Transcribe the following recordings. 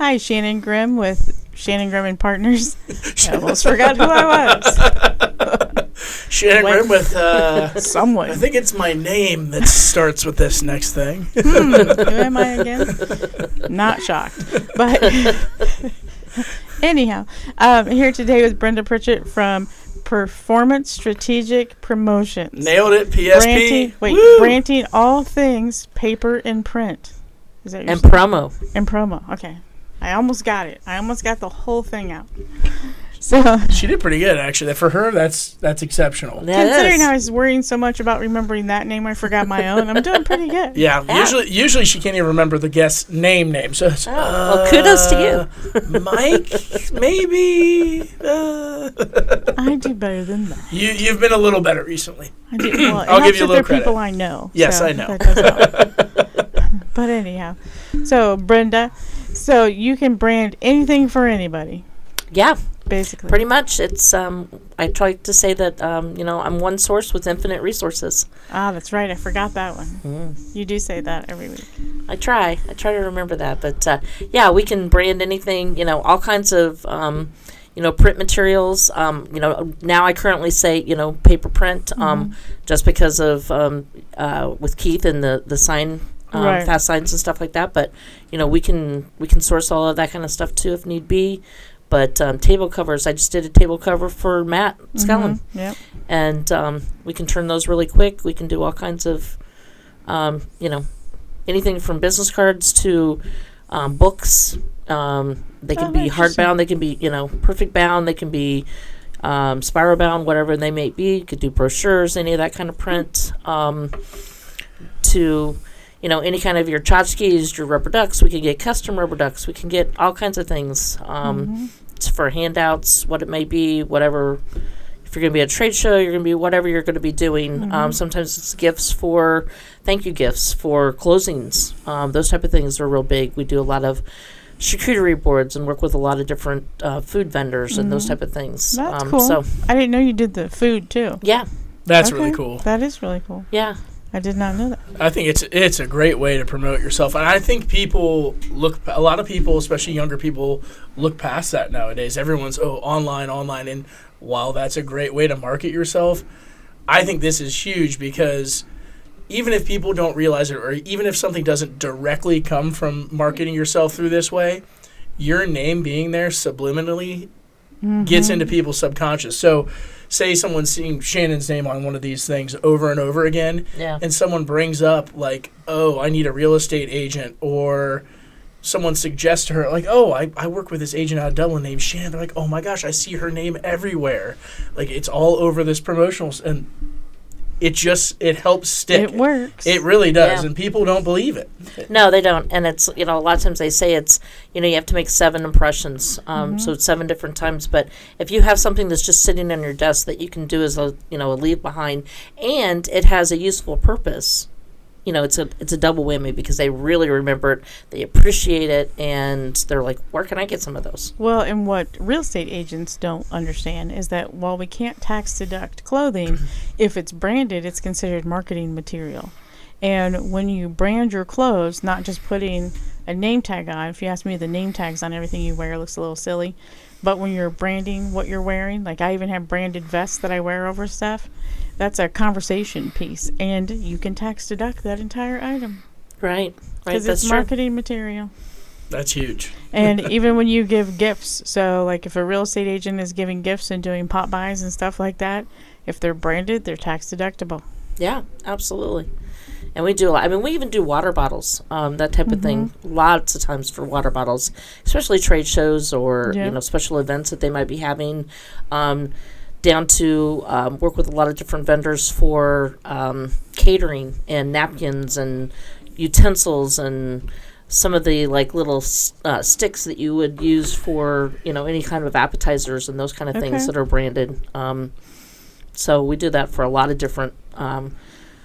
Hi, Shannon Grimm with Shannon Grimm and Partners. I almost forgot who I was. Shannon Grimm with someone. I think it's my name that starts with this next thing. Who am I again? Not shocked. But anyhow, here today with Brenda Pritchett from Proforma Strategic Promotions. Nailed it, PSP. Branding all things paper and print. Is that and promo. And promo. Okay. I almost got it. I almost got the whole thing out. So she did pretty good, actually. For her, that's exceptional. Considering I was worrying so much about remembering that name, I forgot my own. I'm doing pretty good. Yeah. Usually she can't even remember the guest's name. So well, kudos to you. Mike, maybe. I do better than that. You've been a little better recently. I do. Well, I'll give you a little credit. People I know. Yes, so I know. That does help. But anyhow, so Brenda, so you can brand anything for anybody. Yeah. Basically. Pretty much. It's I try to say that I'm one source with infinite resources. Ah, that's right. I forgot that one. You do say that every week. I try to remember that. But yeah, we can brand anything, all kinds of print materials. Now I currently say, paper print, just because of with Keith and the sign right. fast signs and stuff like that. But we can source all of that kind of stuff too if need be. But table covers, I just did a table cover for Matt Scullin. Yep. And we can turn those really quick. We can do all kinds of, anything from business cards to books. They can be hardbound. They can be, perfect bound. They can be spiral bound, whatever they may be. You could do brochures, any of that kind of print. To any kind of your tchotchkes, your rubber ducks. We can get custom rubber ducks. We can get all kinds of things for handouts, what it may be, whatever. If you're going to be at a trade show, you're going to be whatever you're going to be doing. Sometimes it's gifts thank you gifts for closings. Those type of things are real big. We do a lot of charcuterie boards and work with a lot of different food vendors and those type of things. That's cool. So I didn't know you did the food too. Yeah. That's really cool. That is really cool. Yeah. I did not know that. I think it's a great way to promote yourself, and I think a lot of people, especially younger people, look past that nowadays. Everyone's online, and while that's a great way to market yourself, I think this is huge because even if people don't realize it, or even if something doesn't directly come from marketing yourself through this way, your name being there subliminally gets into people's subconscious. So say someone's seeing Shannon's name on one of these things over and over again, and someone brings up, like, I need a real estate agent, or someone suggests to her, like, I work with this agent out of Dublin named Shannon. They're like, oh my gosh, I see her name everywhere. Like, it's all over this promotional, and it helps stick. It works. It really does, and people don't believe it. No, they don't. And it's, a lot of times they say it's, you have to make 7 impressions, so it's 7 different times. But if you have something that's just sitting on your desk that you can do as a leave behind, and it has a useful purpose, it's a double whammy because they really remember it, they appreciate it, and they're like, where can I get some of those? Well, and what real estate agents don't understand is that while we can't tax deduct clothing, if it's branded, it's considered marketing material. And when you brand your clothes, not just putting a name tag on, if you ask me, the name tags on everything you wear looks a little silly, but when you're branding what you're wearing, like I even have branded vests that I wear over stuff, that's a conversation piece, and you can tax deduct that entire item. Right. Because it's marketing material. That's huge. And even when you give gifts, so like if a real estate agent is giving gifts and doing pop buys and stuff like that, if they're branded, they're tax deductible. Yeah, absolutely. And we do a lot. I mean, we even do water bottles, that type of thing. Lots of times for water bottles, especially trade shows or special events that they might be having. Down to work with a lot of different vendors for catering and napkins and utensils and some of the little sticks that you would use for any kind of appetizers and those kind of things that are branded. So we do that for a lot of different.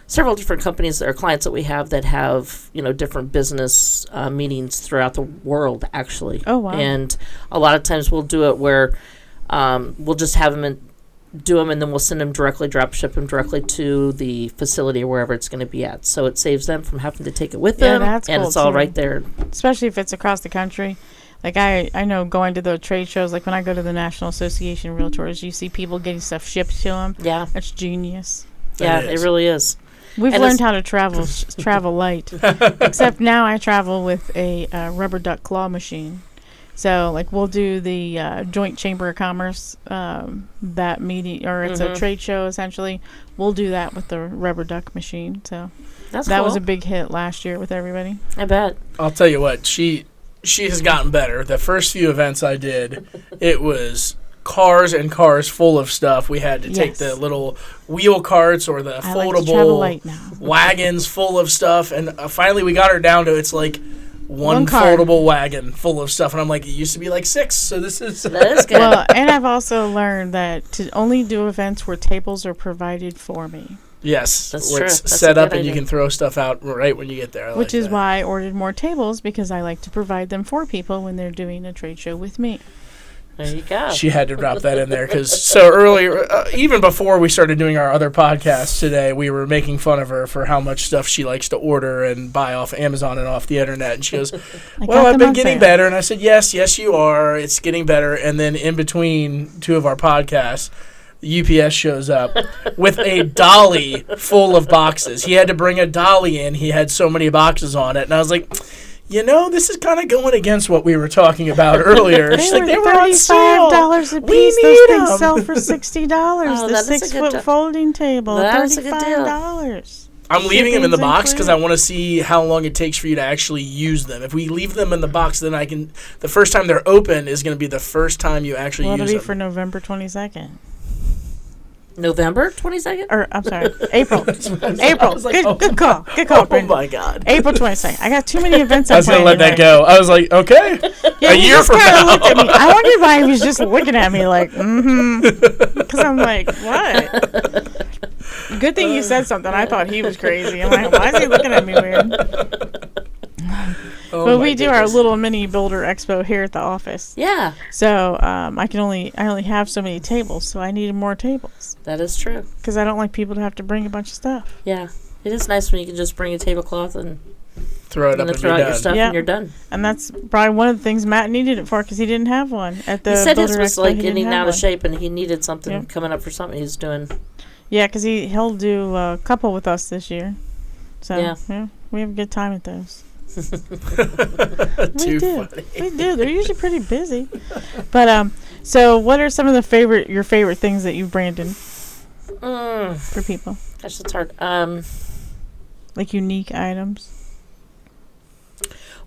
Several different companies that are clients that we have that have, different business meetings throughout the world, actually. Oh, wow. And a lot of times we'll do it where we'll just have them do them, and then we'll send them directly, drop ship them directly to the facility or wherever it's going to be at. So it saves them from having to take it with them, that's and cool it's all too. right there. Especially if it's across the country. Like I know going to the trade shows, like when I go to the National Association of Realtors, you see people getting stuff shipped to them. Yeah. That's genius. Yeah, it really is. We've learned how to travel light. Except now I travel with a rubber duck claw machine. So, like, we'll do the Joint Chamber of Commerce, that meeting, or it's a trade show, essentially. We'll do that with the rubber duck machine. So, that cool. was a big hit last year with everybody. I bet. I'll tell you what, she has gotten better. The first few events I did, it was cars and cars full of stuff. We had to take the little wheel carts or the foldable wagons full of stuff. And finally we got her down to, it's like, one foldable wagon full of stuff, and I'm like, it used to be like 6, so that is good. Well, and I've also learned that to only do events where tables are provided for me. Yes, that's where true. It's that's set up and you can throw stuff out right when you get there. Which is why I ordered more tables, because I like to provide them for people when they're doing a trade show with me. There you go. She had to drop that in there because so earlier, even before we started doing our other podcasts today, we were making fun of her for how much stuff she likes to order and buy off Amazon and off the internet. And she goes, well, I've been getting better. And I said, yes, you are. It's getting better. And then in between 2 of our podcasts, the UPS shows up with a dolly full of boxes. He had to bring a dolly in. He had so many boxes on it. And I was like, this is kind of going against what we were talking about earlier. She's like, they were on sale. $35 a piece. Those things sell for $60. The 6-foot folding table, $35. I'm leaving them in the box because I want to see how long it takes for you to actually use them. If we leave them in the box, then I can. The first time they're open is going to be the first time you actually use them. It'll be for November 22nd. November 22nd? Or, I'm sorry, April. April. Like, good call. Good call, Brenda. Oh, my God. April 22nd. I got too many events I'm I was going to let that go. I was like, okay. A year from now. Looked at me. I wondered why he was just looking at me like, because I'm like, what? Good thing you said something. I thought he was crazy. I'm like, why is he looking at me weird? But we do our little mini builder expo here at the office. Yeah. So I only have so many tables, so I needed more tables. That is true. Because I don't like people to have to bring a bunch of stuff. Yeah. It is nice when you can just bring a tablecloth and throw it up and throw out your stuff and you're done. And that's probably one of the things Matt needed it for, because he didn't have one at the. He said his was like getting out of shape, and he needed something coming up for something he's doing. Yeah, because he'll do a couple with us this year. So yeah, we have a good time at those. We do. They're usually pretty busy. But so what are some of your favorite things that you've branded for people? Gosh, that's hard. Like unique items.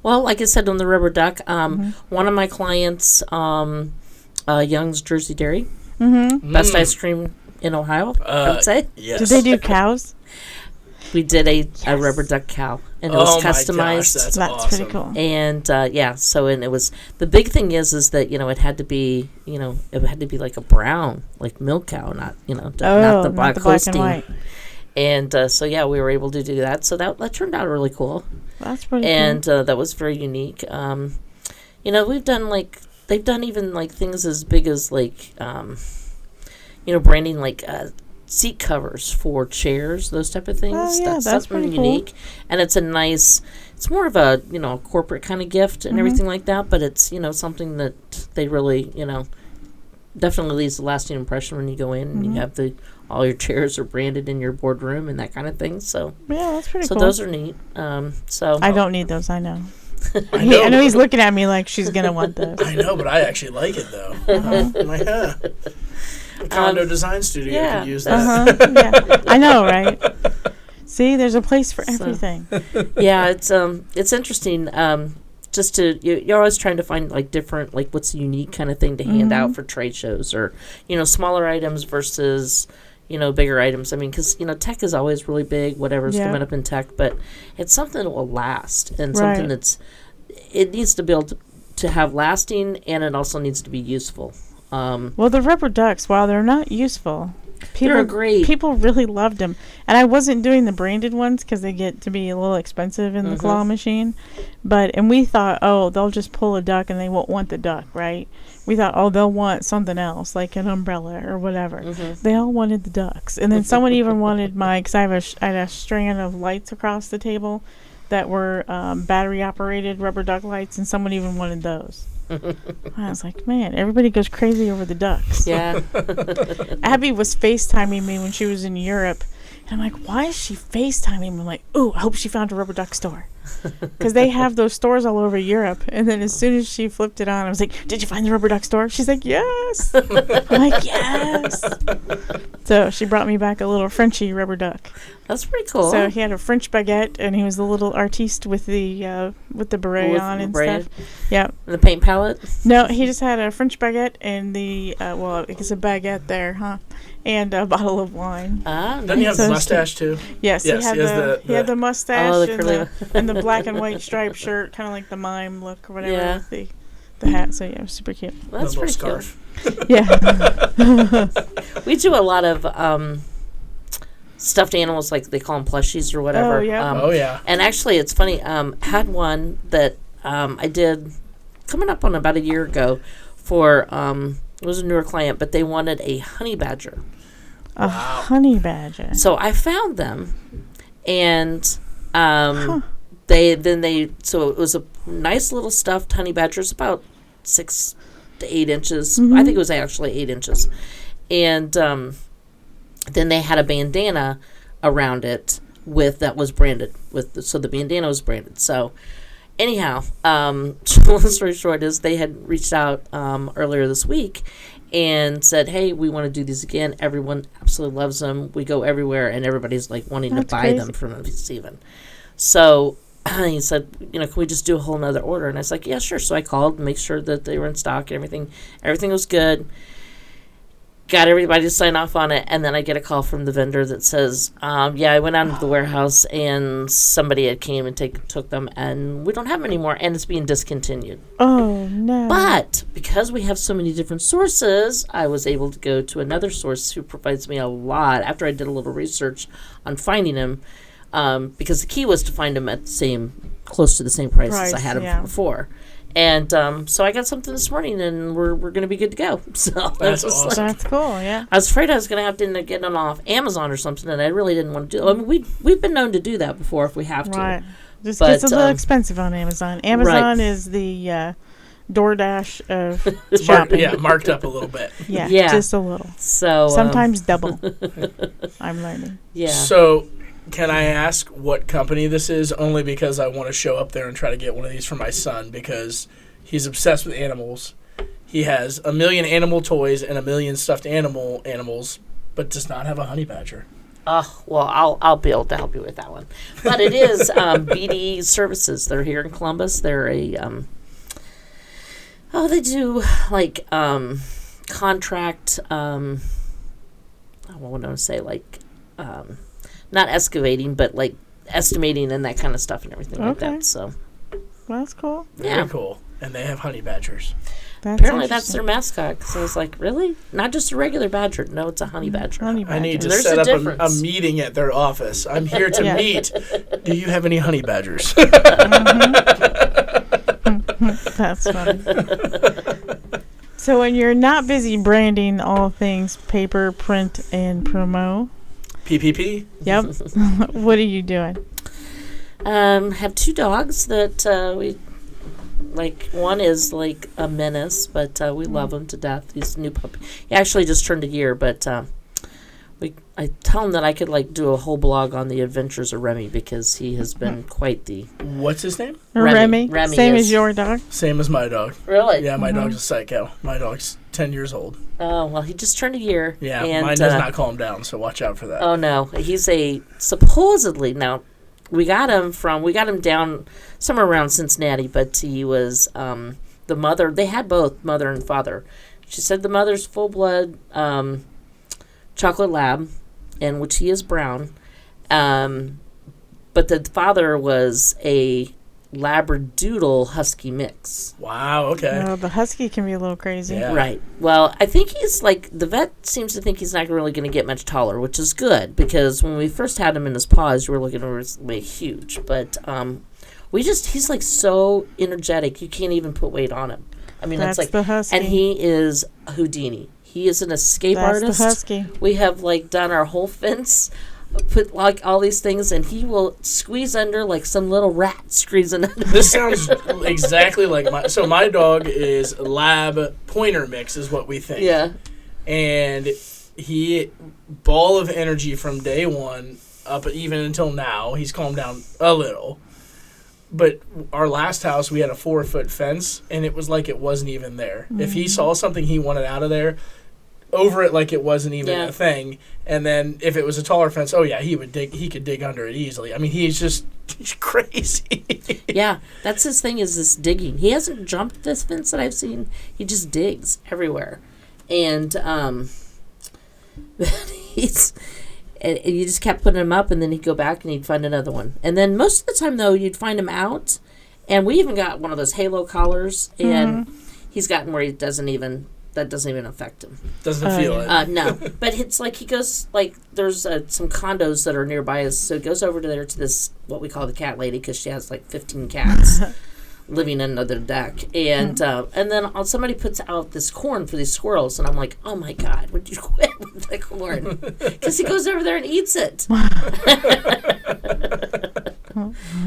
Well, like I said on the rubber duck, one of my clients, Young's Jersey Dairy, best ice cream in Ohio, I would say. Yes. Did they do cows? We did a rubber duck cow, and it was customized. Gosh, that's awesome. Pretty cool. And and it was, the big thing is that it had to be like a brown, like milk cow, not not the black Holstein. And we were able to do that. So that turned out really cool. That's pretty cool. And that was very unique. We've done they've done even like things as big as branding like seat covers for chairs, those type of things. Oh, yeah, that's pretty unique. Cool. And it's it's more of a, corporate kind of gift and everything like that, but it's, something that they really, definitely leaves a lasting impression when you go in and you have all your chairs are branded in your boardroom and that kind of thing. So yeah, that's pretty cool. So those are neat. I don't need those, I know. I know he's looking at me like she's gonna want those. I know, but I actually like it though. I'm like, a condo design studio could use that. Yeah. I know, right? See, there's a place for everything. Yeah, it's interesting. Just you're always trying to find like different, like what's a unique kind of thing to hand out for trade shows, or smaller items versus bigger items. I mean, because tech is always really big, whatever's coming up in tech, but it's something that will last and something it needs to be able to have lasting, and it also needs to be useful. Well, the rubber ducks, while they're not useful, they're great. People really loved them. And I wasn't doing the branded ones because they get to be a little expensive in the claw machine. And we thought, they'll just pull a duck and they won't want the duck, right? We thought, they'll want something else, like an umbrella or whatever. They all wanted the ducks. And then someone even wanted because I had a strand of lights across the table that were battery-operated rubber duck lights, and someone even wanted those. I was like, man, everybody goes crazy over the ducks. Yeah. Abby was FaceTiming me when she was in Europe. And I'm like, why is she FaceTiming me? I'm like, ooh, I hope she found a rubber duck store. Because they have those stores all over Europe. And then as soon as she flipped it on, I was like, did you find the rubber duck store? She's like, yes. I'm like, yes. So she brought me back a little Frenchie rubber duck. That's pretty cool. So he had a French baguette, and he was the little artiste with the beret on and stuff. Yeah. The paint palette? No, he just had a French baguette and the, it's a baguette there, huh? And a bottle of wine. Ah, Doesn't he have the mustache, too? Yes, he had the mustache and the black and white striped shirt, kind of like the mime look or whatever. Yeah. The hat, so yeah, it was super cute. Well, that's pretty scarf. Cute. Yeah. We do a lot of stuffed animals, like they call them plushies or whatever. Oh, yeah. Oh, yeah. And actually, it's funny. Had one that I did coming up on about a year ago for, it was a newer client, but they wanted a honey badger. A honey badger. So I found them, and so it was a nice little stuffed honey badger. It's about 6 to 8 inches. I think it was actually 8 inches. And then they had a bandana around it that was branded so the bandana was branded. So anyhow, long story short is they had reached out earlier this week and said, hey, we want to do these again. Everyone absolutely loves them. We go everywhere, and everybody's like wanting to buy them from Steven. So he said, can we just do a whole nother order? And I was like, yeah, sure. So I called to make sure that they were in stock and everything. Everything was good. Got everybody to sign off on it, and then I get a call from the vendor that says, I went out into the warehouse, and somebody had came and took them, and we don't have them anymore, and it's being discontinued. Oh, no. But because we have so many different sources, I was able to go to another source who provides me a lot, after I did a little research on finding them, because the key was to find them at close to the same price as I had them before. And so I got something this morning, and we're going to be good to go. So that's awesome. That's cool, yeah. I was afraid I was going to have to end up getting them off Amazon or something, and I really didn't want to do it. I mean, we've been known to do that before if we have to. Right. Just gets a little expensive on Amazon. Amazon is the DoorDash of shopping. Marked up a little bit. Yeah, just a little. So sometimes double. I'm learning. Yeah. So can I ask what company this is? Only because I want to show up there and try to get one of these for my son because he's obsessed with animals. He has 1 million animal toys and 1 million stuffed animals, but does not have a honey badger. Well, I'll be able to help you with that one. But it is BD Services. They're here in Columbus. They're a they do like contract. I want to say like. Not excavating, but like estimating and that kind of stuff and everything like that. So, well, that's cool. Very cool. And they have honey badgers. Apparently, that's their mascot. So I was like, really? Not just a regular badger? No, it's a honey badger. Honey badger. I need to set up a meeting at their office. I'm here to meet. Do you have any honey badgers? That's funny. So when you're not busy branding all things paper, print, and promo. PPP? Yep. What are you doing? Have 2 dogs that we like. One is like a menace, but we love him to death. He's a new puppy. He actually just turned a year, but I tell him that I could like do a whole blog on the adventures of Remy because he has been quite the. What's his name? Remy. Same as your dog. Same as my dog. Really? Yeah, my dog's a psycho. My dog's 10 years old. Oh, well, he just turned a year. Yeah, and, mine does not calm down, so watch out for that. Oh, no. He's supposedly, now, we got him down somewhere around Cincinnati, but he was the mother. They had both mother and father. She said the mother's full-blood chocolate lab, and which he is brown. But the father was a Labradoodle Husky mix. Wow, okay. Well, the Husky can be a little crazy. Yeah. Right. Well, I think he's like, the vet seems to think he's not really going to get much taller, which is good, because when we first had him in his paws, you were looking over his way huge. But he's like so energetic, you can't even put weight on him. I mean, that's like the Husky. And he is Houdini. He is an escape artist. That's the Husky. We have like done our whole fence put like all these things, and he will squeeze under like some little rat squeezing under. This sounds exactly like my dog is lab pointer mix is what we think. Yeah. And he, ball of energy from day one up even until now. He's calmed down a little. But our last house, we had a 4-foot fence, and it was like it wasn't even there. Mm-hmm. If he saw something he wanted out of there, over it like it wasn't even a thing. And then if it was a taller fence, he could dig under it easily. I mean, he's crazy. Yeah, that's his thing, is this digging. He hasn't jumped this fence that I've seen. He just digs everywhere. And and you just kept putting him up, and then he'd go back and he'd find another one. And then most of the time, though, you'd find him out. And we even got one of those halo collars, and he's gotten where that doesn't even affect him. Doesn't feel it. No. But it's like he goes, like, there's some condos that are nearby us, so he goes over to this, what we call the cat lady, because she has like 15 cats living under the deck. And then somebody puts out this corn for these squirrels, and I'm like, oh my God, would you quit with the corn? Because he goes over there and eats it.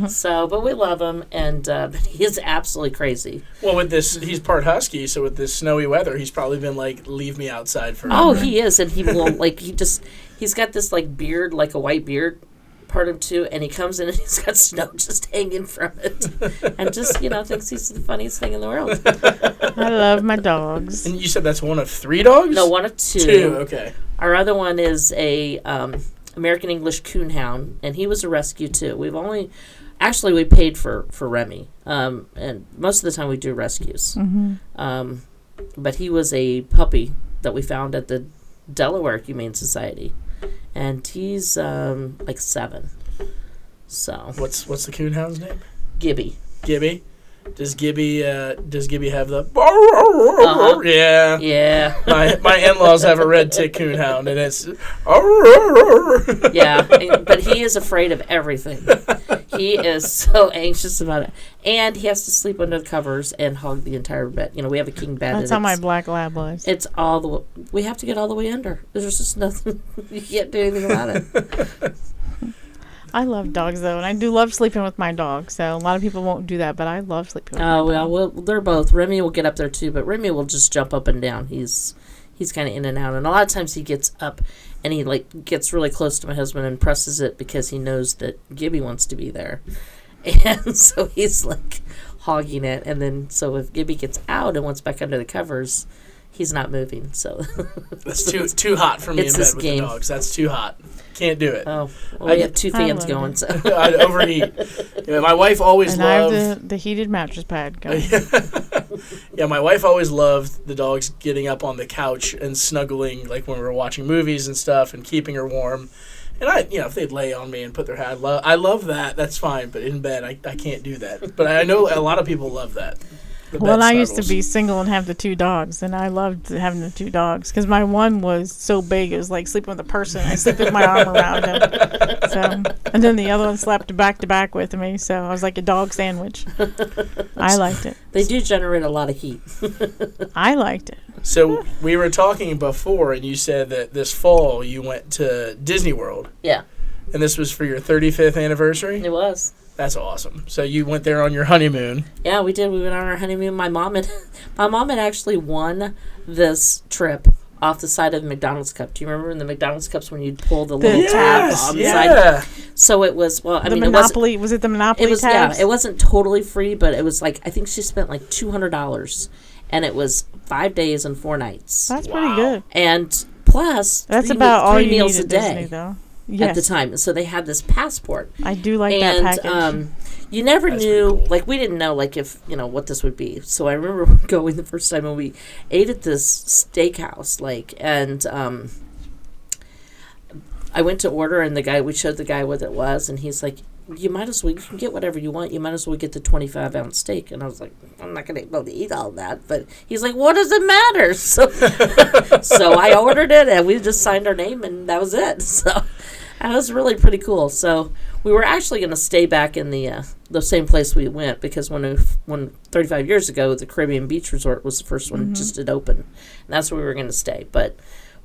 So, but we love him, and he is absolutely crazy. Well, with this, he's part husky, so with this snowy weather, he's probably been like, leave me outside forever. Oh, he is, and he will, like, he's got this, like, beard, like a white beard, part of him too, and he comes in and he's got snow just hanging from it, and just thinks he's the funniest thing in the world. I love my dogs. And you said that's one of 3 dogs? No, one of 2. 2, okay. Our other one is a American English Coonhound, and he was a rescue too. We paid for Remy, and most of the time we do rescues. Mm-hmm. But he was a puppy that we found at the Delaware Humane Society. And he's like 7. So what's the coonhound's name? Gibby. Gibby. Does Gibby have the? Yeah. Yeah. My in-laws have a red tick coonhound, and it's. Yeah, but he is afraid of everything. He is so anxious about it, and he has to sleep under the covers and hog the entire bed. We have a king bed. That's how my black lab was. It's all the way. We have to get all the way under. There's just nothing. You can't do anything about it. I love dogs, though, and I do love sleeping with my dog. So a lot of people won't do that, but I love sleeping with my dog. Well, they're both. Remy will get up there, too, but Remy will just jump up and down. He's kind of in and out. And a lot of times he gets up and he, like, gets really close to my husband and presses it because he knows that Gibby wants to be there. And so he's, like, hogging it. And then, so if Gibby gets out and wants back under the covers, he's not moving. So that's too hot for me in bed with the dogs. That's too hot. Can't do it. Oh, well, we have 2 fans going, so I overheat. My wife always loved. I have the heated mattress pad going. Yeah, my wife always loved the dogs getting up on the couch and snuggling, like when we were watching movies and stuff, and keeping her warm. And if they'd lay on me and put their head, I love that. That's fine. But in bed, I can't do that. But I know a lot of people love that. Well, I used to be single and have the 2 dogs, and I loved having the 2 dogs because my one was so big it was like sleeping with a person. I slept with my arm around him. So, and then the other one slept back to back with me, so I was like a dog sandwich. I liked it. They do generate a lot of heat. I liked it. So we were talking before, and you said that this fall you went to Disney World. Yeah. And this was for your 35th anniversary? It was. That's awesome. So you went there on your honeymoon. Yeah, we did. We went on our honeymoon. My mom had actually won this trip off the side of the McDonald's cup. Do you remember in the McDonald's cups when you'd pull the little tab on the side? So it was, Monopoly, was it the Monopoly tabs? Yeah, it wasn't totally free, but it was like, I think she spent like $200, and it was 5 days and 4 nights. That's pretty good. And plus, that's about all you meals need a day. Disney, though. Yes. At the time. So they had this passport. I do like that package. You never knew, cool. Like, we didn't know, like, if, what this would be. So I remember going the first time and we ate at this steakhouse, like, and I went to order and we showed the guy what it was, and he's like, you can get whatever you want. You might as well get the 25-ounce steak. And I was like, I'm not going to be able to eat all that. But he's like, what does it matter? So I ordered it, and we just signed our name, and that was it. So that was really pretty cool. So we were actually going to stay back in the same place we went, because when 35 years ago, the Caribbean Beach Resort was the first one just had opened. And that's where we were going to stay. But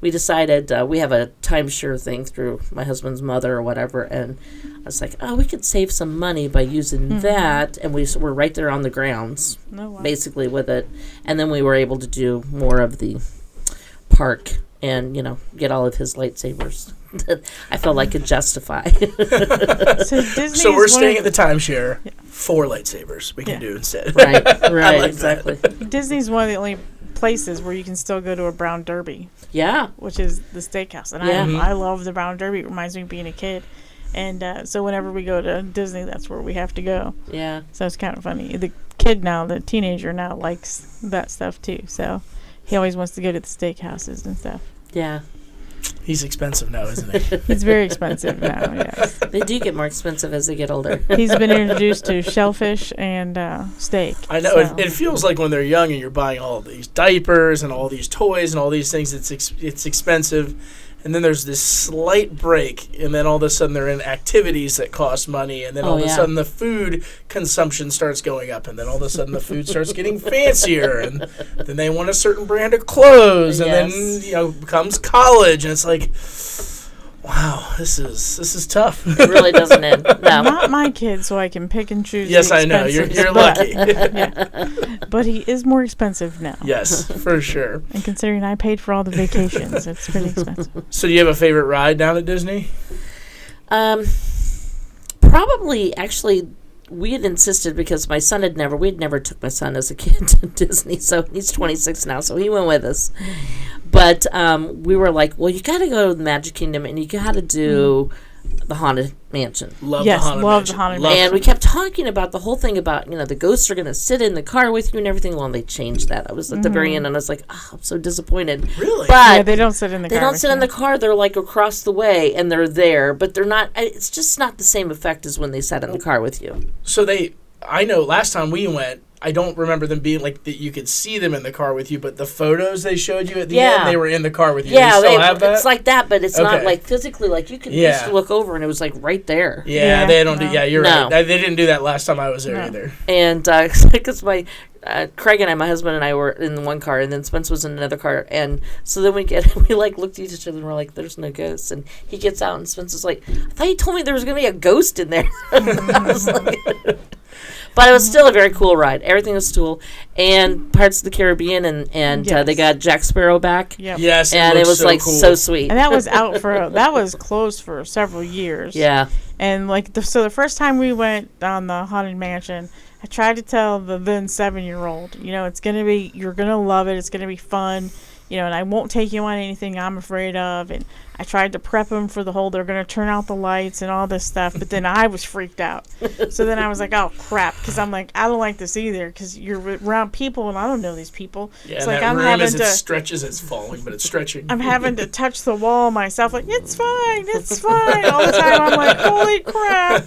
we decided we have a timeshare thing through my husband's mother or whatever, and I was like, oh, we could save some money by using that, and we're right there on the grounds, basically with it, and then we were able to do more of the park and get all of his lightsabers. I felt like could justify. So we're staying at the timeshare. 4 lightsabers we can do instead. Right, like exactly. Disney's one of the only places where you can still go to a Brown Derby. Yeah. Which is the steakhouse. And I love the Brown Derby. It reminds me of being a kid. And so whenever we go to Disney, that's where we have to go. Yeah. So it's kind of funny. The kid now, the teenager now, likes that stuff too. So he always wants to go to the steakhouses and stuff. Yeah. He's expensive now, isn't he? He's very expensive now, yes. They do get more expensive as they get older. He's been introduced to shellfish and steak. I know. So. It feels like when they're young and you're buying all these diapers and all these toys and all these things, it's expensive. And then there's this slight break, and then all of a sudden they're in activities that cost money, and then all of a sudden the food consumption starts going up, and then all of a sudden the food starts getting fancier, and then they want a certain brand of clothes, and then becomes college, and it's like, wow, this is tough. It really doesn't end. No. Not my kid, so I can pick and choose. Yes, I know. You're lucky. But he is more expensive now. Yes, for sure. And considering I paid for all the vacations, it's pretty expensive. So do you have a favorite ride down at Disney? Probably, actually, we had insisted because my son we'd never took my son as a kid to Disney, so he's 26 now, so he went with us. But we were like, well, you got to go to the Magic Kingdom, and you got to do the Haunted Mansion. Love the Haunted Mansion. And we kept talking about the whole thing about, the ghosts are going to sit in the car with you and everything. Well, they changed that. I was at the very end, and I was like, oh, I'm so disappointed. Really? But they don't sit in the car. They don't sit in the car. They're like across the way, and they're there, but they're not. It's just not the same effect as when they sat in the car with you. So I know last time we went, I don't remember them being like that. You could see them in the car with you, but the photos they showed you at the end, they were in the car with you. Yeah, they still have that? It's like that, but it's not like physically. Like you could used to look over, and it was like right there. Yeah, they don't do. Yeah, you're right. They didn't do that last time I was there either. And because my Craig and I, my husband and I, were in one car, and then Spence was in another car, and so then we like looked at each other and we're like, "There's no ghosts." And he gets out, and Spence was like, "I thought you told me there was going to be a ghost in there." I was like. But it was still a very cool ride. Everything was cool. And Pirates of the Caribbean, and they got Jack Sparrow back. Yep. Yes, and it was so, cool. So sweet. And that was that was closed for several years. Yeah. And so the first time we went on the Haunted Mansion, I tried to tell the then 7-year-old, it's going to be, you're going to love it. It's going to be fun. And I won't take you on anything I'm afraid of. And I tried to prep them for the whole, they're going to turn out the lights and all this stuff. But then I was freaked out. So then I was like, oh, crap. Because I'm like, I don't like this either. Because you're around people and I don't know these people. Yeah, it's like I'm room having as it stretches, it's falling, but it's stretching. I'm having to touch the wall myself. Like, it's fine. All the time. I'm like, holy crap.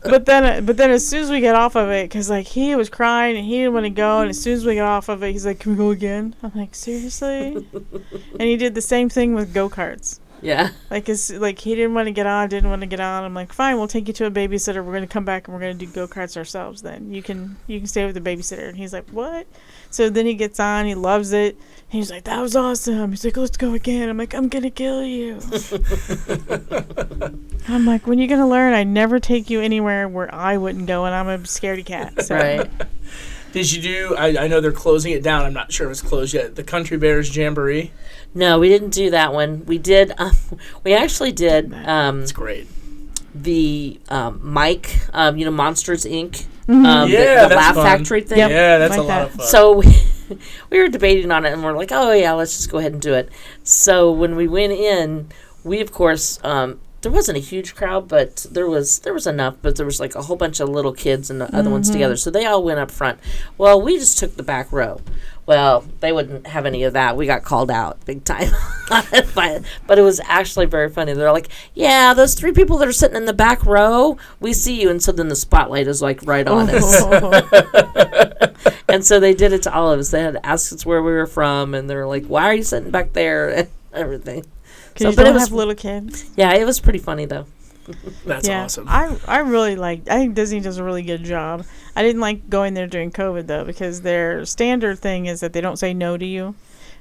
But then as soon as we get off of it, because like he was crying and he didn't want to go. And as soon as we got off of it, he's like, can we go again? I'm like, seriously? And he did the same thing with go-karts. Yeah. Like he didn't want to get on. I'm like, fine, we'll take you to a babysitter. We're going to come back and we're going to do go-karts ourselves then. You can stay with the babysitter. And he's like, what? So then he gets on. He loves it. And he's like, that was awesome. He's like, let's go again. I'm like, I'm going to kill you. I'm like, when are you going to learn? I never take you anywhere where I wouldn't go, and I'm a scaredy cat. So. Right. Did you do, I know they're closing it down. I'm not sure if it's closed yet. The Country Bears Jamboree? No, we didn't do that one. We did, we actually did. That's great. The Mike, Monsters, Inc. Mm-hmm. The Laugh fun. Factory thing. Yep. Yeah, that's a lot of fun. So we were debating on it, and we're like, oh, yeah, let's just go ahead and do it. So when we went in, we, of course, there wasn't a huge crowd, but there was enough. But there was like a whole bunch of little kids and the other ones together, so they all went up front. Well, we just took the back row. Well, they wouldn't have any of that. We got called out big time. But it was actually very funny. They're like, yeah, those 3 people that are sitting in the back row, we see you. And so then the spotlight is like right on us. And so they did it to all of us. They had to ask us where we were from, and they were like, why are you sitting back there, and everything. But it was have little kids. Yeah, it was pretty funny though. That's awesome. I really I think Disney does a really good job. I didn't like going there during COVID though, because their standard thing is that they don't say no to you.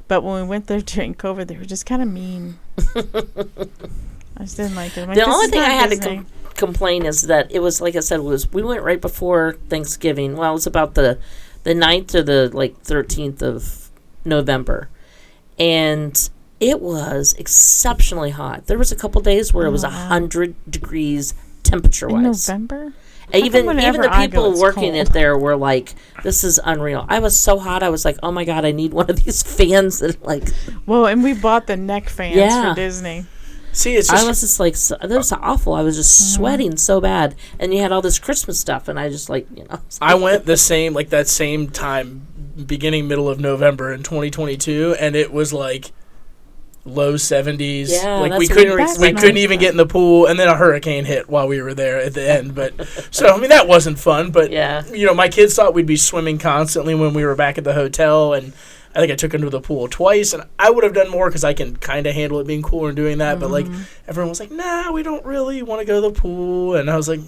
But when we went there during COVID, they were just kind of mean. I just didn't like it. Like, the only thing I had Disney. to complain is that it was, like I said, we went right before Thanksgiving. Well, it was about the 9th or the 13th of November, and it was exceptionally hot. There was a couple days where it was 100 degrees temperature-wise. In November? Even the people working it there were like, "This is unreal." I was so hot. I was like, "Oh my god, I need one of these fans that like." Well, and we bought the neck fans for Disney. See, it's just, I was just like, that was awful. I was just sweating so bad, and you had all this Christmas stuff, and I just I went the same that same time, middle of November in 2022, and it was like low 70s. Yeah, like we couldn't even get in the pool, and then a hurricane hit while we were there at the end. But so I mean that wasn't fun. But my kids thought we'd be swimming constantly when we were back at the hotel, and I think I took them to the pool twice, and I would have done more because I can kind of handle it being cooler and doing that. But everyone was like, "Nah, we don't really want to go to the pool," and I was like,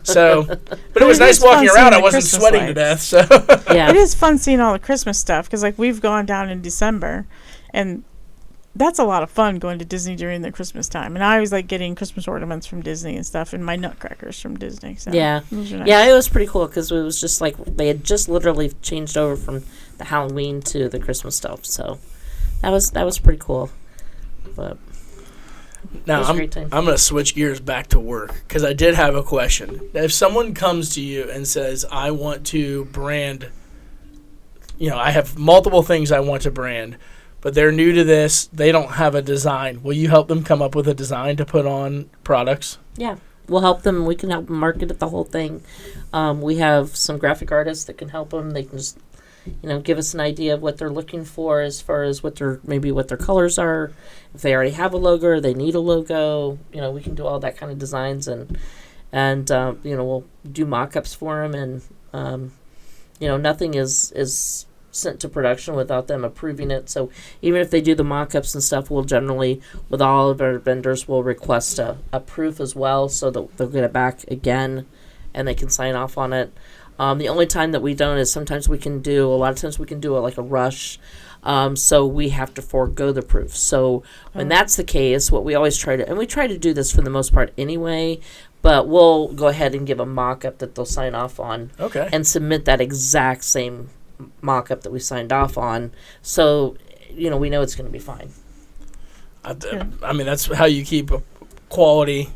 So, but it was nice walking around. I wasn't sweating to death. So it is fun seeing all the Christmas stuff because we've gone down in December, and that's a lot of fun going to Disney during the Christmas time. And I always like getting Christmas ornaments from Disney and stuff, and my nutcrackers from Disney. So those are nice. Yeah, it was pretty cool because it was just like they had just literally changed over from the Halloween to the Christmas stuff. So that was pretty cool. But now I'm going to switch gears back to work because I did have a question. If someone comes to you and says, "I want to brand," I have multiple things I want to brand, but they're new to this, they don't have a design. Will you help them come up with a design to put on products? Yeah, we'll help them. We can help them market it, the whole thing. We have some graphic artists that can help them. They can just, give us an idea of what they're looking for as far as what their colors are. If they already have a logo or they need a logo, we can do all that kind of designs and we'll do mock-ups for them. And, nothing is sent to production without them approving it. So even if they do the mock-ups and stuff, we'll generally, with all of our vendors, we'll request a proof as well so that they'll get it back again and they can sign off on it. The only time that we don't is sometimes we can do a rush. So we have to forego the proof. So when that's the case, what we always try to do this for the most part anyway, but we'll go ahead and give a mock-up that they'll sign off on and submit that exact same mock-up that we signed off on, so we know it's going to be fine. I mean, that's how you keep a quality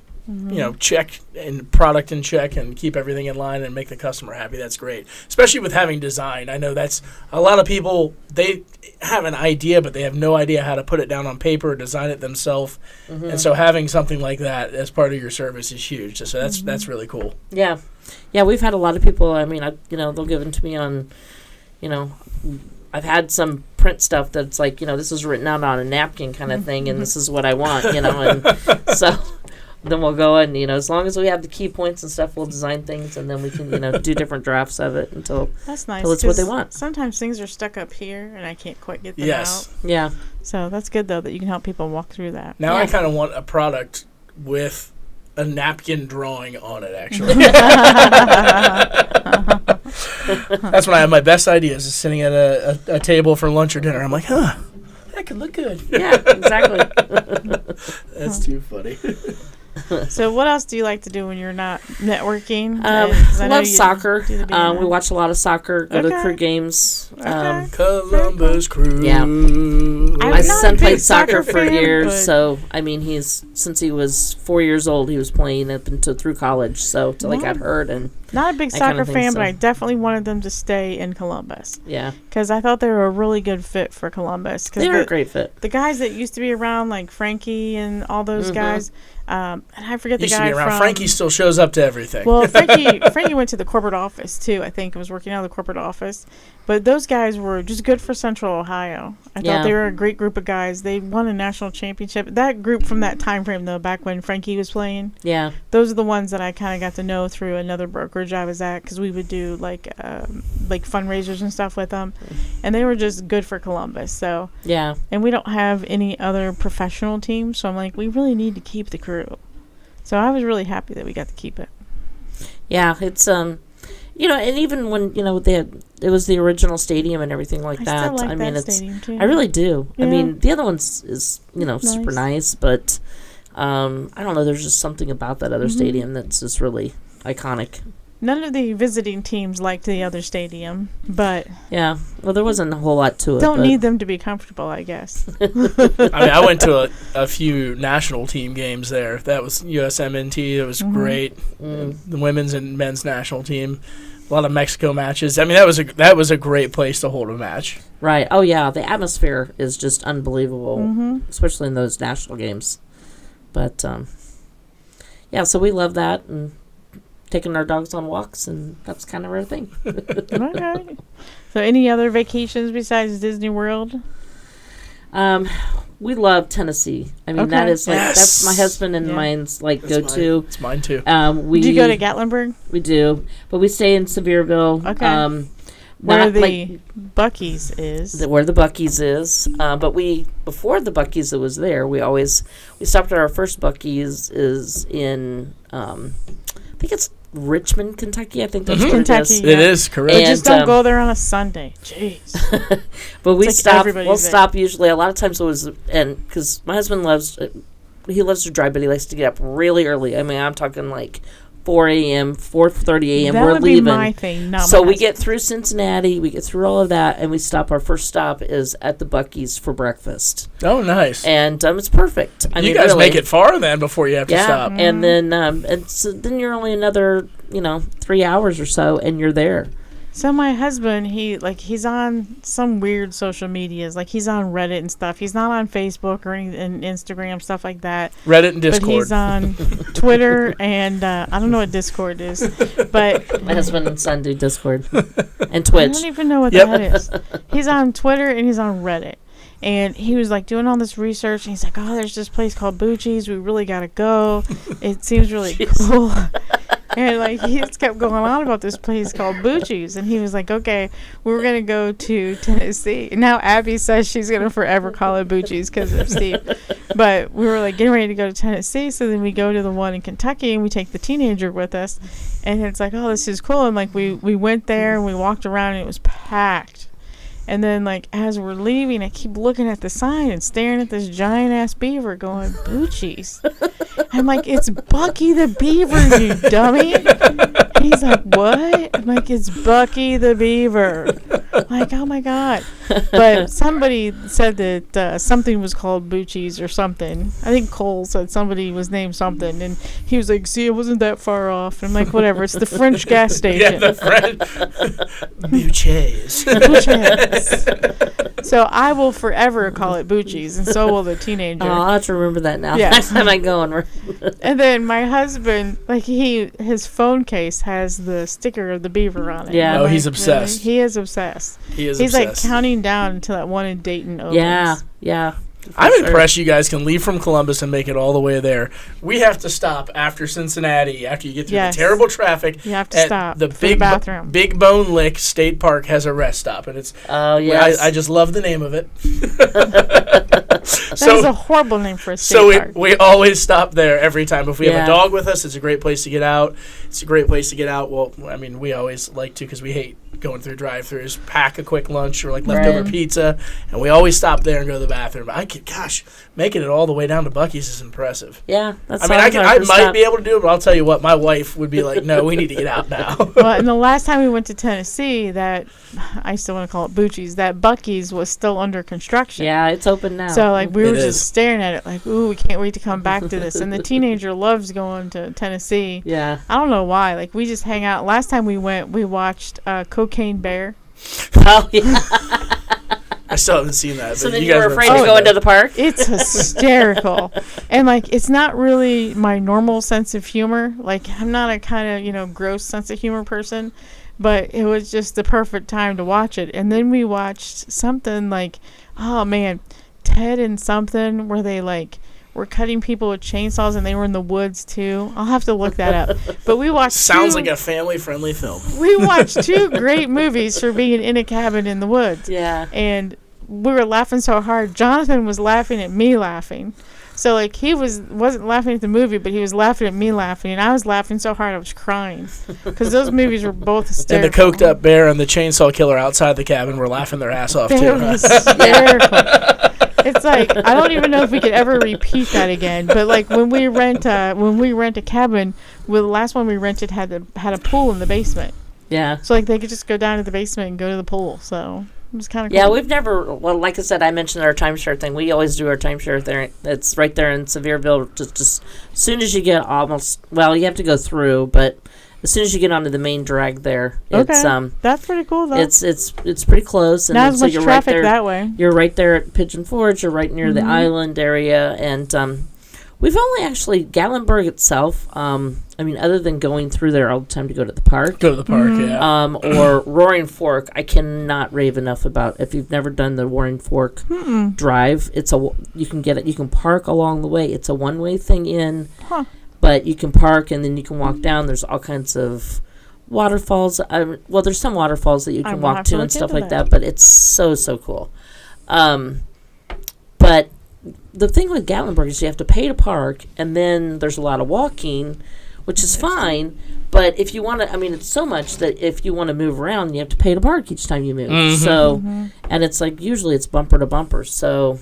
check and product in check and keep everything in line and make the customer happy. That's great, especially with having design. I know that's a lot of people, they have an idea but they have no idea how to put it down on paper or design it themselves, and so having something like that as part of your service is huge. So that's really cool. Yeah, we've had a lot of people, I mean, they'll give them to me on, I've had some print stuff that's like, this is written out on a napkin kind of thing, and this is what I want, and so then we'll go and, as long as we have the key points and stuff, we'll design things, and then we can, do different drafts of it until that's nice, until it's what they want. Sometimes things are stuck up here, and I can't quite get them out. Yeah. So that's good, though, that you can help people walk through that. Now I kind of want a product with a napkin drawing on it, actually. That's when I have my best ideas, is sitting at a table for lunch or dinner. I'm like, that could look good. Yeah, exactly. That's too funny. So what else do you like to do when you're not networking? Love soccer. We watch a lot of soccer, go to crew games. Columbus Crew. Yeah. My son played soccer for years, so, I mean, since he was 4 years old, he was playing up through college, so till he got hurt. And not a big soccer fan, but I definitely wanted them to stay in Columbus. Yeah. Because I thought they were a really good fit for Columbus. They were a great fit. The guys that used to be around, like Frankie and all those guys, and I forget the guy from... Frankie still shows up to everything. Well, Frankie went to the corporate office, too, I think. Was working out of the corporate office. But those guys were just good for Central Ohio. I thought they were a great group of guys. They won a national championship. That group from that time frame, though, back when Frankie was playing, those are the ones that I kind of got to know through another brokerage I was at, because we would do, like fundraisers and stuff with them. And they were just good for Columbus. So and we don't have any other professional teams, so I'm like, we really need to keep the crew. So I was really happy that we got to keep it. Yeah, it's And even when it was the original stadium and everything like that. Still like mean, that stadium too. I really do. Yeah. I mean, the other one's is Nice. super nice, but I don't know. There's just something about that other stadium that's just really iconic. None of the visiting teams liked the other stadium, but Yeah. Well, there wasn't a whole lot to it. don't need them to be comfortable, I guess. I mean, I went to a few national team games there. That was USMNT. It was great. The women's and men's national team. A lot of Mexico matches. I mean, that was a great place to hold a match. Right. Oh, yeah. The atmosphere is just unbelievable, especially in those national games. But, yeah, so we love that and taking our dogs on walks, and that's kind of our thing. Okay. So any other vacations besides Disney World? We love Tennessee. I mean, that is that's my husband and mine's go-to. It's mine too. Do you go to Gatlinburg? We do, but we stay in Sevierville. Okay. Where the Buc-ee's is. Where the Buc-ee's is. But before the Buc-ee's that was there, we stopped at our first Buc-ee's is in, I think it's Richmond, Kentucky. I think that's where Kentucky. it is. Yeah. It is correct. And just don't go there on a Sunday. Jeez. But we stop. We'll We'll stop usually. A lot of times it was, and because my husband loves to drive, but he likes to get up really early. I mean, I'm talking like 4 a.m., 4:30 a.m. That We're would leaving. be my thing. Not So my we husband. get through Cincinnati, we get through all of that, and we stop. Our first stop is at the Buc-ee's for breakfast, Oh, nice. and it's perfect. I You mean, guys really. make it far then before you have to stop. And then then you're only another 3 hours or so, and you're there. So my husband, he's on some weird social medias, like he's on Reddit and stuff. He's not on Facebook or and Instagram, stuff like that. Reddit and Discord. But he's on Twitter and I don't know what Discord is, but My husband and son do Discord and Twitch. I don't even know what that is. He's on Twitter and he's on Reddit. And he was doing all this research, and he's like, "Oh, there's this place called Bucci's. We really gotta go. It seems really cool." And he just kept going on about this place called Bucci's, and he was like, "Okay, we're gonna go to Tennessee." And now Abby says she's gonna forever call it Bucci's because of Steve. But we were getting ready to go to Tennessee, so then we go to the one in Kentucky, and we take the teenager with us, and it's like, "Oh, this is cool." And we went there and we walked around, and it was packed. And then, as we're leaving, I keep looking at the sign and staring at this giant-ass beaver going, Bucci's. I'm like, it's Bucky the Beaver, you dummy. And he's like, what? I'm like, it's Bucky the Beaver. Like, oh, my God. But somebody said that something was called Bucci's or something. I think Cole said somebody was named something. And he was like, see, it wasn't that far off. And I'm like, whatever. It's the French gas station. Yeah, the French. Bucci's. Bucci's. So I will forever call it Bucci's, and so will the teenager. Oh, I'll have to remember that now. Yeah. Next time I go and And then my husband, his phone case has the sticker of the beaver on it. Yeah. Oh, I'm he's like, obsessed. Really? He is obsessed. He's obsessed. Counting down until that one in Dayton opens. Yeah. I'm impressed you guys can leave from Columbus and make it all the way there. We have to stop after Cincinnati, after you get through the terrible traffic. You have to stop The for the bathroom. Big Bone Lick State Park has a rest stop, and it's. Oh, yes. I just love the name of it. That is a horrible name for a state park. So we always stop there every time. If we have Yeah. a dog with us, it's a great place to get out. It's a great place to get out. Well, I mean, we always like to because we hate going through drive-thrus. Pack a quick lunch or leftover pizza, and we always stop there and go to the bathroom. Gosh, making it all the way down to Buc-ee's is impressive. Yeah, that's. I might be able to do it, but I'll tell you what, my wife would be like, "No, we need to get out now." Well, and the last time we went to Tennessee, that I still want to call it Bucci's, that Buc-ee's was still under construction. Yeah, it's open now. So we were It just is. staring at it ooh, we can't wait to come back to this. And the teenager loves going to Tennessee. Yeah. I don't know why. We just hang out. Last time we went, we watched Cocaine Bear. Oh, yeah. I still haven't seen that. So but then you you guys were were afraid to excited. go into the park? It's hysterical. And it's not really my normal sense of humor. I'm not a kind of, gross sense of humor person. But it was just the perfect time to watch it. And then we watched something oh man, Ted and something where they were cutting people with chainsaws and they were in the woods too. I'll have to look that up. But we watched Sounds like a family-friendly film. we watched two great movies for being in a cabin in the woods. Yeah. And we were laughing so hard. Jonathan was laughing at me laughing. So like he wasn't laughing at the movie, but he was laughing at me laughing, and I was laughing so hard I was crying because those movies were both hysterical. And the coked up bear and the chainsaw killer outside the cabin were laughing their ass off They too. were hysterical. It's like I don't even know if we could ever repeat that again. But like when we rent a cabin, the last one we rented had a pool in the basement. Yeah. So like they could just go down to the basement and go to the pool. So it was kind of cool. Yeah, we've never. Well, like I said, I mentioned our timeshare thing. We always do our timeshare there. It's right there in Sevierville. Just as soon as you get almost. Well, you have to go through, but as soon as you get onto the main drag there, it's that's pretty cool though. It's pretty close. And not as much you're traffic right there, that way. You're right there at Pigeon Forge. You're right near the island area, and we've only actually Gatlinburg itself. I mean, other than going through there all the time to go to the park. Go to the park, yeah. Or Roaring Fork, I cannot rave enough about. If you've never done the Roaring Fork drive, you can get it. You can park along the way. It's a one-way thing in, but you can park and then you can walk down. There's all kinds of waterfalls. Well, there's some waterfalls that you can walk to and stuff like that, but it's so cool. But the thing with Gatlinburg is you have to pay to park, and then there's a lot of walking, which is fine. But if you want to, I mean, it's so much that if you want to move around, you have to pay to park each time you move. So, and it's like usually it's bumper to bumper. So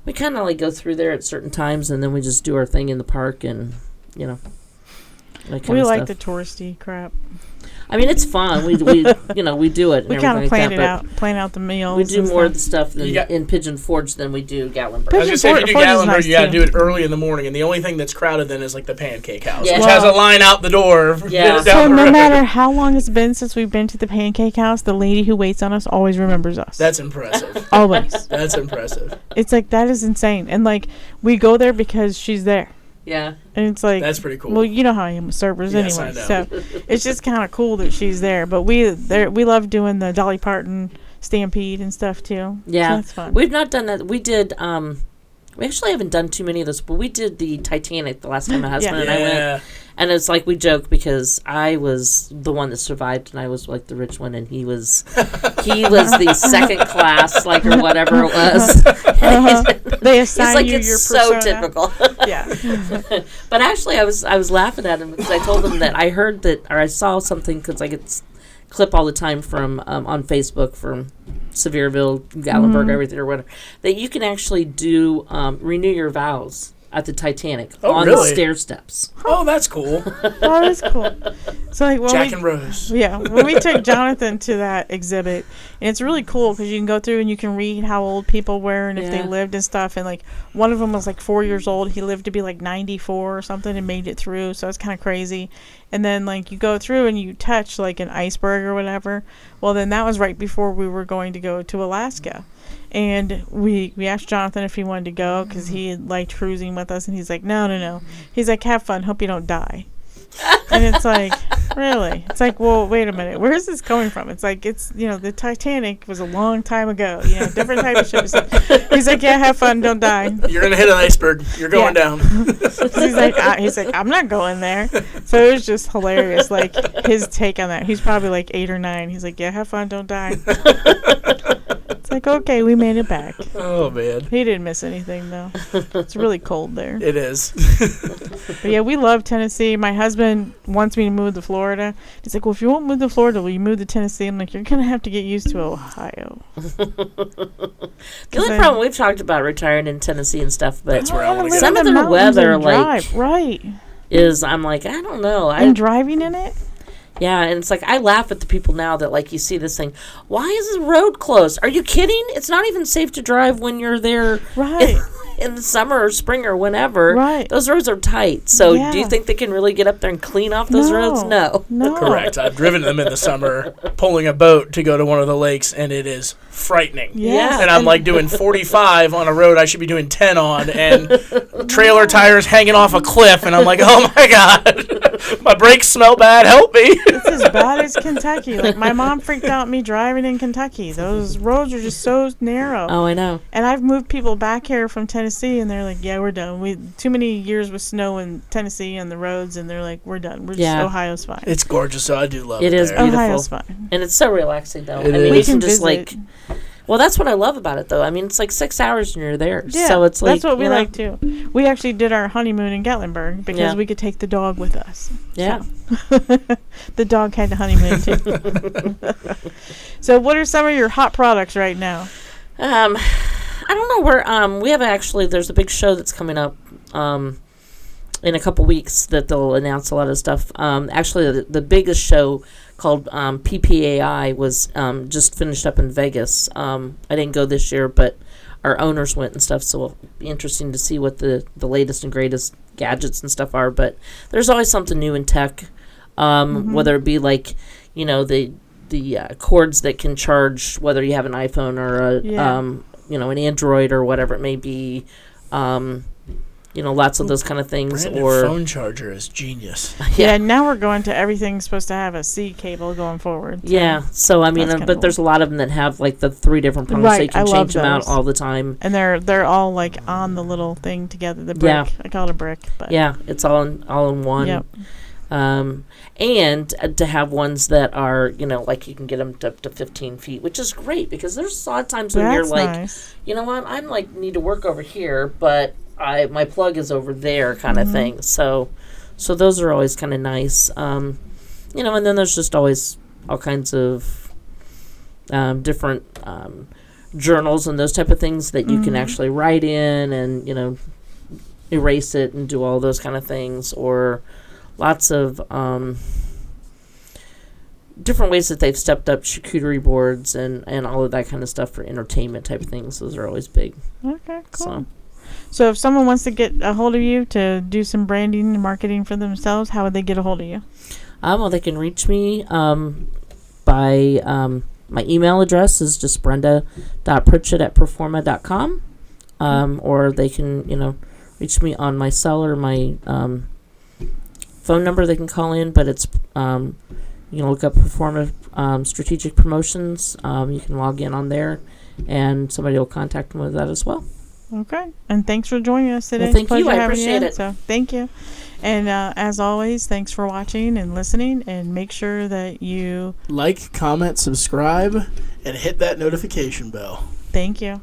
we kind of like go through there at certain times, and then we just do our thing in the park, and that kind We of like stuff. the touristy crap. I mean, it's fun. We do it. And We kind of plan out the meals. We do and more stuff. of the stuff in Pigeon Forge than we do Gatlinburg. I was going to say, if you do Forge is Gatlinburg, nice you got to too. do it early in the morning, and the only thing that's crowded then is like the Pancake House, Yeah. which has a line out the door. Yeah. down So the no road. matter how long it's been since we've been to the Pancake House, the lady who waits on us always remembers us. That's impressive. Always. That's impressive. It's like that is insane, and like we go there because she's there, Yeah. and it's like That's pretty cool. Well, you know how I am with servers Yes, anyway, I so it's just kind of cool that she's there. But we love doing the Dolly Parton Stampede and stuff too. Yeah. So that's fun. We've not done that. We did. We actually haven't done too many of those, but we did the Titanic the last time my husband and I went. And it's like we joke because I was the one that survived, and I was like the rich one, and he was the second class, like or whatever it was. They It's assign like you it's your so persona. typical. Yeah. But actually, I was laughing at him because I told him that I heard that, or I saw something because I get clip all the time from on Facebook from Sevierville, Gatlinburg, everything or whatever, that you can actually do renew your vows at the Titanic on the stair steps. Oh, that's cool. Oh, that's cool. So like Jack and Rose. Yeah, when we took Jonathan to that exhibit, and it's really cool because you can go through and you can read how old people were and if they lived and stuff. And like one of them was like 4 years old. He lived to be like 94 or something and made it through. So it's kind of crazy. And then like you go through and you touch like an iceberg or whatever. Well, then that was right before we were going to go to Alaska. And we asked Jonathan if he wanted to go because he liked cruising with us. And he's like, no. He's like, have fun. Hope you don't die. And it's like, really? It's like, well, wait a minute. Where is this coming from? It's like, it's, the Titanic was a long time ago. Different type of ship. So he's like, yeah, have fun. Don't die. You're going to hit an iceberg. You're going down. So he's like, I'm not going there. So it was just hilarious. Like his take on that. He's probably like 8 or 9. He's like, yeah, have fun. Don't die. It's like, okay, we made it back. Oh, man. He didn't miss anything, though. It's really cold there. It is. But yeah, we love Tennessee. My husband wants me to move to Florida. He's like, well, if you won't move to Florida, will you move to Tennessee? I'm like, you're going to have to get used to Ohio. The only problem, we've talked about retiring in Tennessee and stuff, but That's where I want to some go. of their weather, like, right. is, I'm like, I don't know. And driving in it? Yeah, and it's like, I laugh at the people now that, like, you see this thing, why is the road closed? Are you kidding? It's not even safe to drive when you're there in the summer or spring or whenever. Right. Those roads are tight. So do you think they can really get up there and clean off those roads? No. Correct. I've driven them in the summer, pulling a boat to go to one of the lakes, and it is frightening. Yeah. And I'm like doing 45 on a road I should be doing 10 on, and trailer tires hanging off a cliff, and I'm like, oh my God, my brakes smell bad, help me. It's as bad as Kentucky. Like, my mom freaked out me driving in Kentucky. Those roads are just so narrow. Oh, I know. And I've moved people back here from Tennessee, and they're like, yeah, we're done. We too many years with snow in Tennessee on the roads, and they're like, we're done. We're just, Ohio's fine. It's gorgeous, so I do love it. It is there. beautiful. Ohio's fine. And it's so relaxing, though. It I mean, is. you can just, visit. like, Well, that's what I love about it, though. I mean, it's like 6 hours and you're there. Yeah, so it's like, that's what we like too. We actually did our honeymoon in Gatlinburg because we could take the dog with us. Yeah. So. The dog had the honeymoon too. So what are some of your hot products right now? I don't know where, we have there's a big show that's coming up, in a couple weeks that they'll announce a lot of stuff. Actually, the biggest show called PPAI was just finished up in Vegas. I didn't go this year, but our owners went and stuff, so it'll be interesting to see what the latest and greatest gadgets and stuff are. But there's always something new in tech, whether it be like, the cords that can charge, whether you have an iPhone or an Android or whatever it may be. Lots of those kind of things. Brandon phone charger is genius. Yeah, now we're going to everything's supposed to have a C cable going forward. So yeah, so I mean, but there's a lot of them that have like the 3 different prongs, so you can change them out all the time. And they're all like on the little thing together. The brick, I call it a brick. But yeah, it's all in one. Yep. And to have ones that are, like you can get them up to 15 feet, which is great because there's a lot of times when you're like, nice. You know what, I'm like need to work over here, but my plug is over there kind of thing. So those are always kind of nice. And then there's just always all kinds of different journals and those type of things that you can actually write in and, erase it and do all those kind of things, or lots of different ways that they've stepped up charcuterie boards and all of that kind of stuff for entertainment type of things. Those are always big. Okay, cool. So if someone wants to get a hold of you to do some branding and marketing for themselves, how would they get a hold of you? Well, they can reach me by my email address is just brenda.pritchett@proforma.com, or they can, reach me on my cell or my phone number. They can call in, but it's you can look up Proforma Strategic Promotions. You can log in on there, and somebody will contact them with that as well. Okay. And thanks for joining us today. Well, thank you. I appreciate it. So thank you. And as always, thanks for watching and listening. And make sure that you like, comment, subscribe, and hit that notification bell. Thank you.